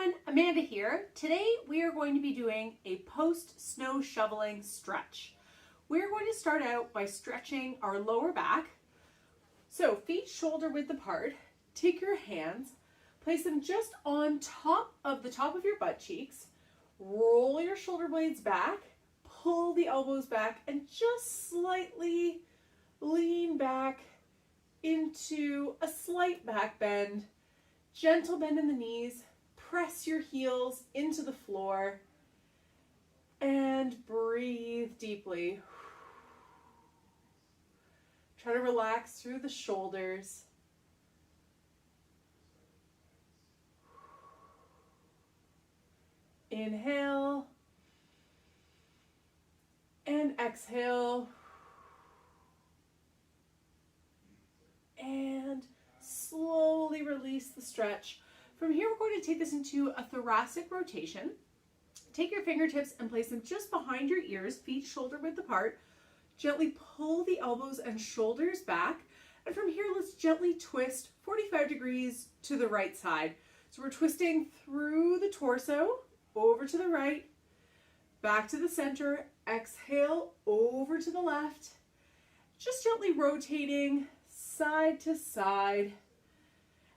everyone, Amanda here. Today we are going to be doing a post-snow shoveling stretch. We're going to start out by stretching our lower back. So feet shoulder width apart, take your hands, place them just on top of your butt cheeks, roll your shoulder blades back, pull the elbows back, and just slightly lean back into a slight back bend. Gentle bend in the knees, press your heels into the floor, and breathe deeply. Try to relax through the shoulders. Inhale and exhale. And slowly release the stretch. From here, we're going to take this into a thoracic rotation. Take your fingertips and place them just behind your ears, feet shoulder width apart. Gently pull the elbows and shoulders back. And from here, let's gently twist 45 degrees to the right side. So we're twisting through the torso, over to the right, back to the center, exhale, over to the left. Just gently rotating side to side.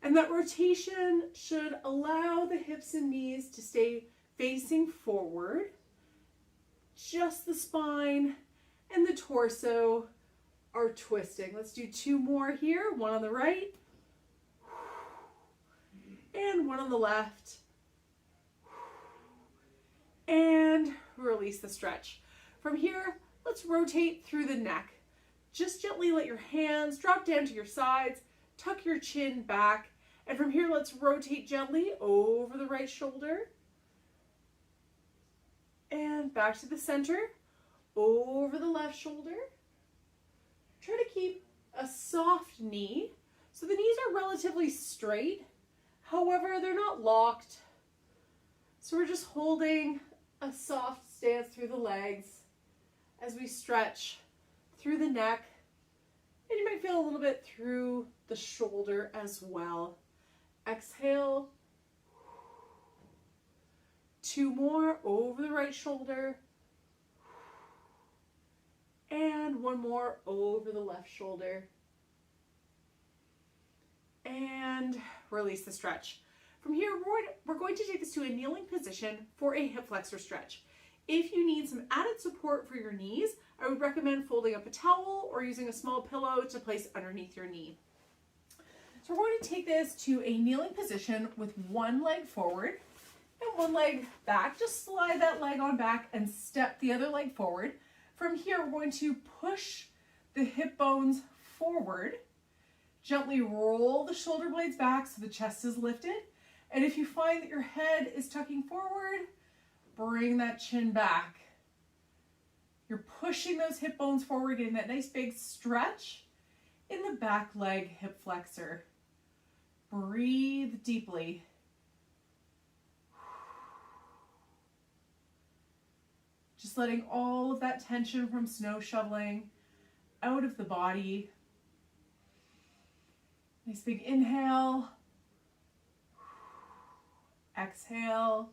And that rotation should allow the hips and knees to stay facing forward. Just the spine and the torso are twisting. Let's do two more here. One on the right and one on the left. And release the stretch. From here, let's rotate through the neck. Just gently let your hands drop down to your sides, tuck your chin back, and from here let's rotate gently over the right shoulder and back to the center, over the left shoulder. Try to keep a soft knee. So the knees are relatively straight, however they're not locked. So we're just holding a soft stance through the legs as we stretch through the neck, and you might feel a little bit through the shoulder as well. Exhale. Two more over the right shoulder. And one more over the left shoulder. And release the stretch. From here, we're going to take this to a kneeling position for a hip flexor stretch. If you need some added support for your knees, I would recommend folding up a towel or using a small pillow to place underneath your knee. So we're going to take this to a kneeling position with one leg forward and one leg back. Just slide that leg on back and step the other leg forward. From here, we're going to push the hip bones forward. Gently roll the shoulder blades back so the chest is lifted. And if you find that your head is tucking forward, bring that chin back. You're pushing those hip bones forward, getting that nice big stretch in the back leg hip flexor. Breathe deeply. Just letting all of that tension from snow shoveling out of the body. Nice big inhale. Exhale.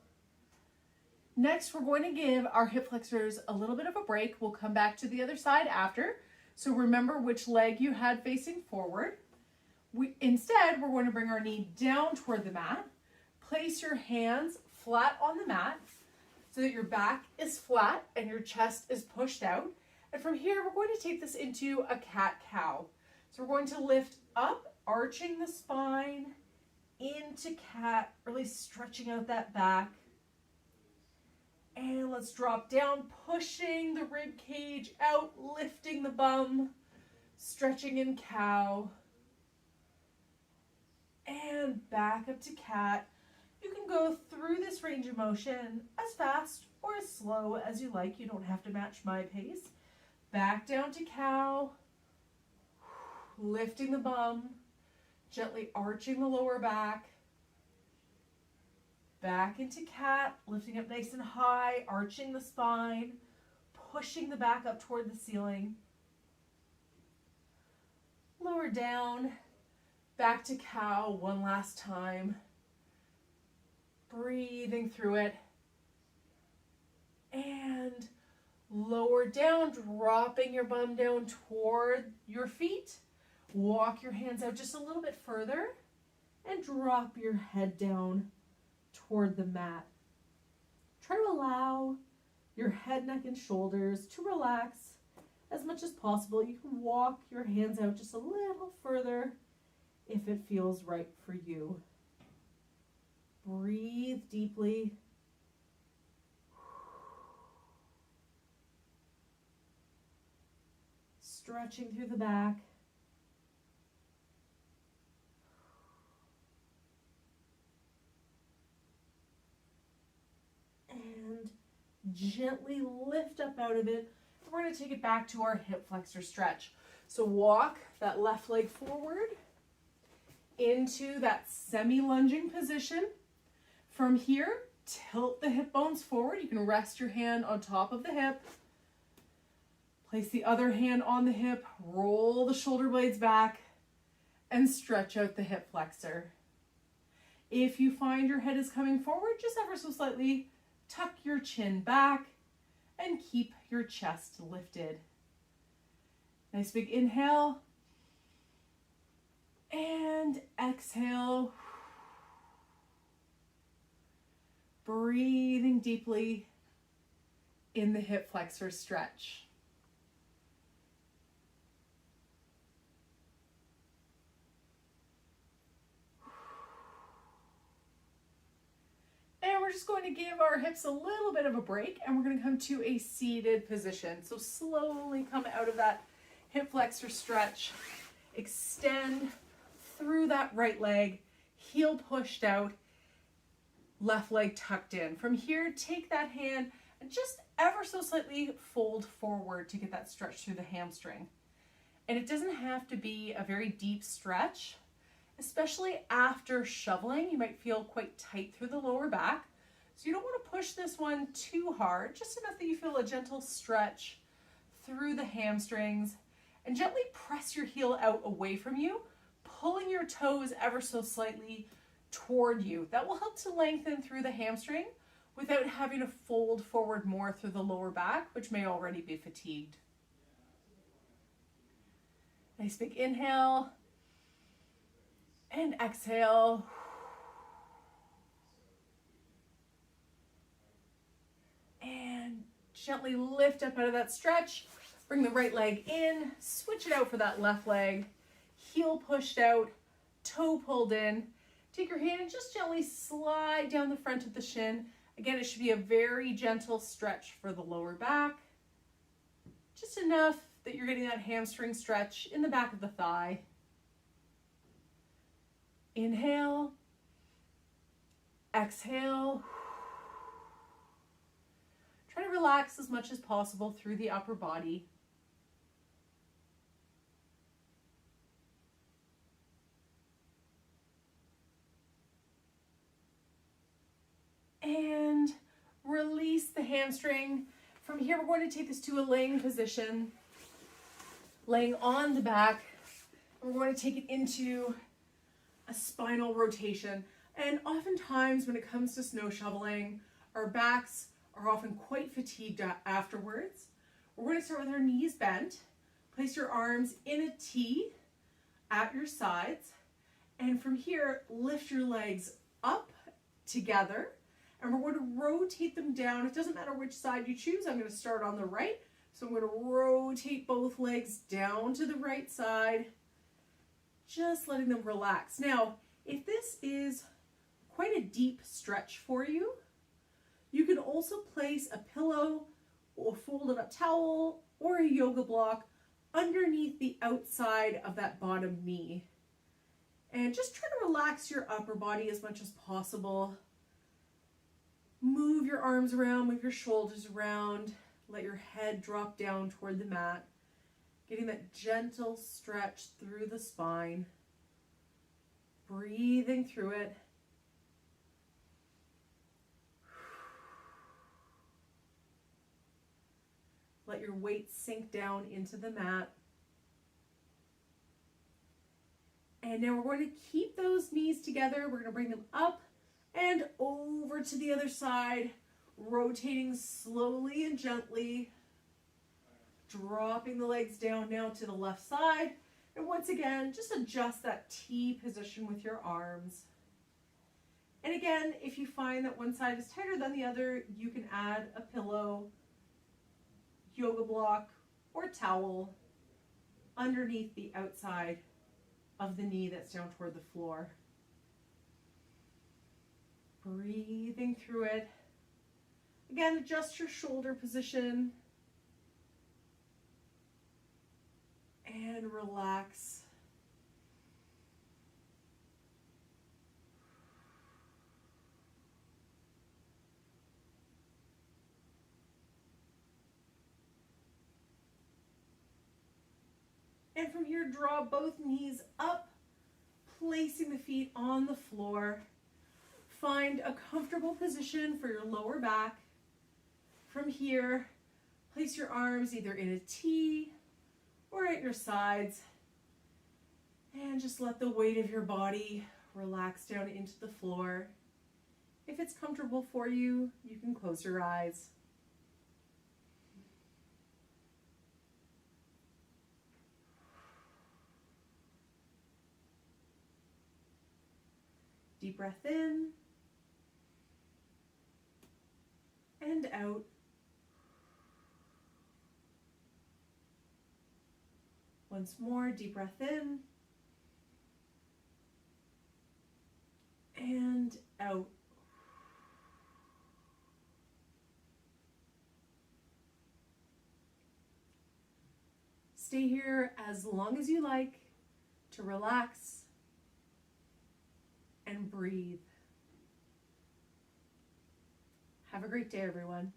Next, we're going to give our hip flexors a little bit of a break. We'll come back to the other side after. So remember which leg you had facing forward. Instead, we're going to bring our knee down toward the mat. Place your hands flat on the mat so that your back is flat and your chest is pushed out. And from here, we're going to take this into a cat-cow. So we're going to lift up, arching the spine into cat, really stretching out that back. And let's drop down, pushing the rib cage out, lifting the bum, stretching in cow. And back up to cat. You can go through this range of motion as fast or as slow as you like. You don't have to match my pace. Back down to cow, lifting the bum, gently arching the lower back. Back into cat, lifting up nice and high, arching the spine, pushing the back up toward the ceiling. Lower down, back to cow one last time. Breathing through it. And lower down, dropping your bum down toward your feet. Walk your hands out just a little bit further and drop your head down toward the mat. Try to allow your head, neck, and shoulders to relax as much as possible. You can walk your hands out just a little further if it feels right for you. Breathe deeply. Stretching through the back. And gently lift up out of it. We're going to take it back to our hip flexor stretch. So walk that left leg forward into that semi-lunging position. From here, tilt the hip bones forward. You can rest your hand on top of the hip. Place the other hand on the hip, roll the shoulder blades back, and stretch out the hip flexor. If you find your head is coming forward, just ever so slightly, tuck your chin back and keep your chest lifted. Nice big inhale. And exhale. Breathing deeply in the hip flexor stretch. And we're just going to give our hips a little bit of a break, and we're going to come to a seated position. So slowly come out of that hip flexor stretch. Extend through that right leg, heel pushed out, left leg tucked in. From here, take that hand and just ever so slightly fold forward to get that stretch through the hamstring. And it doesn't have to be a very deep stretch. Especially after shoveling, you might feel quite tight through the lower back. So you don't want to push this one too hard, just enough that you feel a gentle stretch through the hamstrings. And gently press your heel out away from you, pulling your toes ever so slightly toward you. That will help to lengthen through the hamstring without having to fold forward more through the lower back, which may already be fatigued. Nice big inhale. And exhale. And gently lift up out of that stretch. Bring the right leg in. Switch it out for that left leg. Heel pushed out. Toe pulled in. Take your hand and just gently slide down the front of the shin. Again, it should be a very gentle stretch for the lower back. Just enough that you're getting that hamstring stretch in the back of the thigh. Inhale, exhale. Try to relax as much as possible through the upper body. And release the hamstring. From here, we're going to take this to a laying position, laying on the back. And we're going to take it into a spinal rotation. And oftentimes when it comes to snow shoveling, our backs are often quite fatigued afterwards. We're going to start with our knees bent. Place your arms in a T at your sides. And from here, lift your legs up together. And we're going to rotate them down. It doesn't matter which side you choose. I'm going to start on the right. So I'm going to rotate both legs down to the right side, just letting them relax. Now, if this is quite a deep stretch for you, you can also place a pillow or folded up towel or a yoga block underneath the outside of that bottom knee. And just try to relax your upper body as much as possible. Move your arms around, move your shoulders around, let your head drop down toward the mat, getting that gentle stretch through the spine, breathing through it. Let your weight sink down into the mat. And now we're going to keep those knees together. We're going to bring them up and And over to the other side, rotating slowly and gently, dropping the legs down now to the left side. And once again, just adjust that T position with your arms. And again, if you find that one side is tighter than the other, you can add a pillow, yoga block, or towel underneath the outside of the knee that's down toward the floor. Breathing through it. Again, adjust your shoulder position and relax. And from here, draw both knees up, placing the feet on the floor. Find a comfortable position for your lower back. From here, place your arms either in a T or at your sides. And just let the weight of your body relax down into the floor. If it's comfortable for you, you can close your eyes. Deep breath in and out. Once more, deep breath in and out. Stay here as long as you like to relax and breathe. Have a great day, everyone.